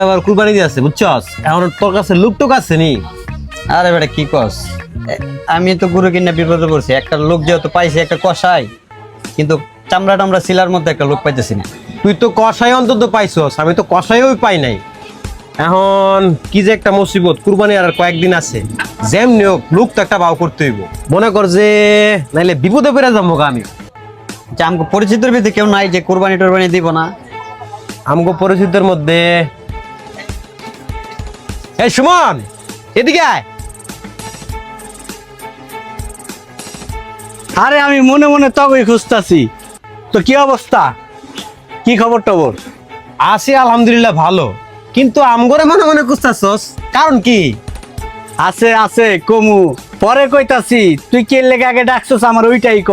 আবার কুরবানি দিয়েছে বুঝছস, এখন তোর কাছে লোক টোক আছে নি? আরে বেটা কি কস, আমি তো গরু কিনে বিপদে পড়ছি। একটা লোক যেহেতু পাইছি, একটা কষাই, কিন্তু চামড়া টামড়া সিলার মধ্যে একটা লোক পাইতেছি না। তুই তো কষাই অন্তত পাইছস, আমি তো কষাইও পাই নাই। এখন কি যে একটা মুসিবত, কুরবানি আর কয়েকদিন আছে, যেমনি হোক লোক তো একটা বাউ করতে হইব। মনে কর যে নাইলে বিপদে পড়ে যাবো আমি। যে আমাকে পরিচিতর ভিতরে কেউ নাই যে কুরবানি টুরবানি দিব না? আমগো পরিচিতের মধ্যে এই সুমন, এদিকে আয়। আরে আমি মনে মনে তগই খুঁজতাছি। তো কি অবস্থা, কি খবর টবর? আছি আলহামদুলিল্লাহ ভালো, কিন্তু আমগরে মনে মনে কুস্তাছস কারণ কি? আছে আছে কমু, পরে কইতাছি। তুই কে লেগে আগে ডাকছস আমার ওইটাই ক।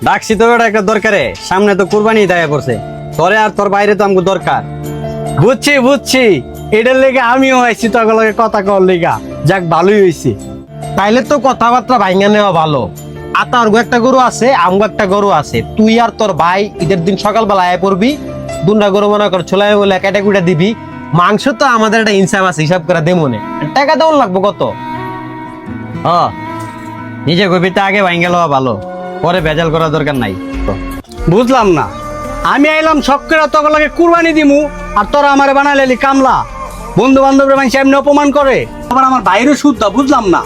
ডাকছি তো বেটা একটা দরকারে, সামনে তো কুরবানি দেয়া পড়ছে, তোরে আর তোর বাইরে তো আমাকে দরকার। বুঝছি বুঝছি, এটার লেগে আমিও আইছি তোর লগে কথা কর লেগা। যাক ভালোই হইছে। তাইলে তো কথাবার্তা ভাঙ্গা নেওয়া ভালো। আতার গো একটা গরু আছে, আমগো একটা গরু আছে, তুই আর তোর ভাই ঈদের দিন সকালবেলা আয় পড়বি, দুটা গরু মনে কর ছোলাই বলে ক্যাটাকুটা দিবি। মাংস তো আমাদের একটা ইনসাফ আছে, হিসাব করে দেমনে টাকা দেওয়ার লাগবো কত। হ, নিজে কবিতা আগে ভাঙ্গে লওয়া ভালো, পরে ভেজাল করার দরকার নাই। বুঝলাম না, আমি আইলাম শখ করে তোর লগে কুরবানি দিমু, আর তোরা আমারে বানাইলি কামলা। বন্ধু বান্ধবের মানুষ এমনি অপমান করে, আবার আমার বাইরে শুদ্ধ। বুঝলাম না।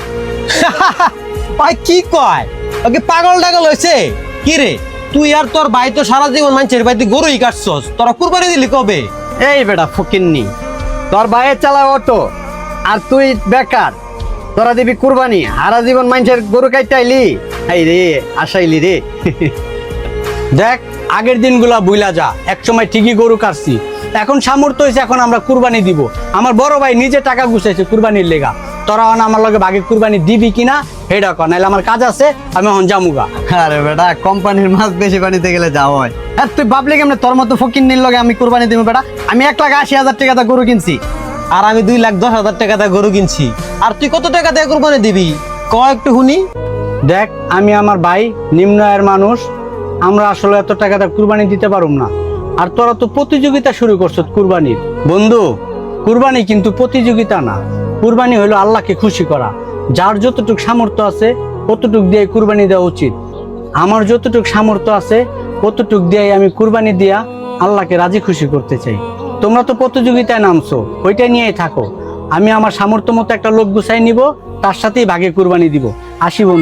ভাই কি কয়, ওকে পাগল টাগল হয়েছে কি রে? তুই আর তোর ভাই তো সারা জীবন মানুষের বাড়িতে গরুই কাটছস, তোরা কুরবানি দিলি কবে? এই বেটা ফকিন্নি, তোর ভাইয়ের চালা অটো আর তুই বেকার, তোরা দিবি কুরবানি। হারা জীবন মানুষের গরু কাইতে আইলি, হাই রে আসাইলি রে। দেখ, আগের দিনগুলা বুইলা যা, এক সময় ঠিকই গরু কাটছি, এখন সামর্থ্য হয়েছে, এখন আমরা কুরবানি দিব। আমার বড় ভাই নিজে টাকা গুছাইছে কুরবানির লেগা। তোরা আমার লগে বাকি কুরবানি দিবি কিনা হেডা কর, নাইলে আমার কাজ আছে, আমি এখন জামুগা। আরে বেটা, কোম্পানির মাছ বেশি পানিতে গেলে যাওয়া হয়। হ্যাঁ, তুই ভাবলি কেমনে তোর মতো ফকিন্নির লগে আমি কুরবানি দিব? বেটা, আমি 1,80,000 টাকা দিয়ে গরু কিনছি। আর আমি 2,10,000 টাকা দিয়ে গরু কিনছি। আর তুই কত টাকা দিয়ে কুরবানি দিবি ক একটু শুনি। দেখ, আমি আমার ভাই নিম্ন আয়ের মানুষ, আমরা আসলে এত টাকা দিয়ে কুরবানি দিতে পারুম না। আর তোরা তো প্রতিযোগিতা শুরু করছত কুরবানির। বন্ধু, কুরবানি কিন্তু প্রতিযোগিতা না, কুরবানি হলো আল্লাহকে খুশি করা। যার যতটুকু সামর্থ্য আছে ততটুক দিয়ে কুরবানি দেওয়া উচিত। আমার যতটুকু সামর্থ্য আছে ততটুক দিয়ে আমি কুরবানি দিয়া আল্লাহকে রাজি খুশি করতে চাই। তোমরা তো প্রতিযোগিতায় নামছো, ওইটাই নিয়েই থাকো। আমি আমার সামর্থ্য মতো একটা লোক গুছাই নিব, তার সাথেই ভাগে কুরবানি দিব। আসি বন্ধু।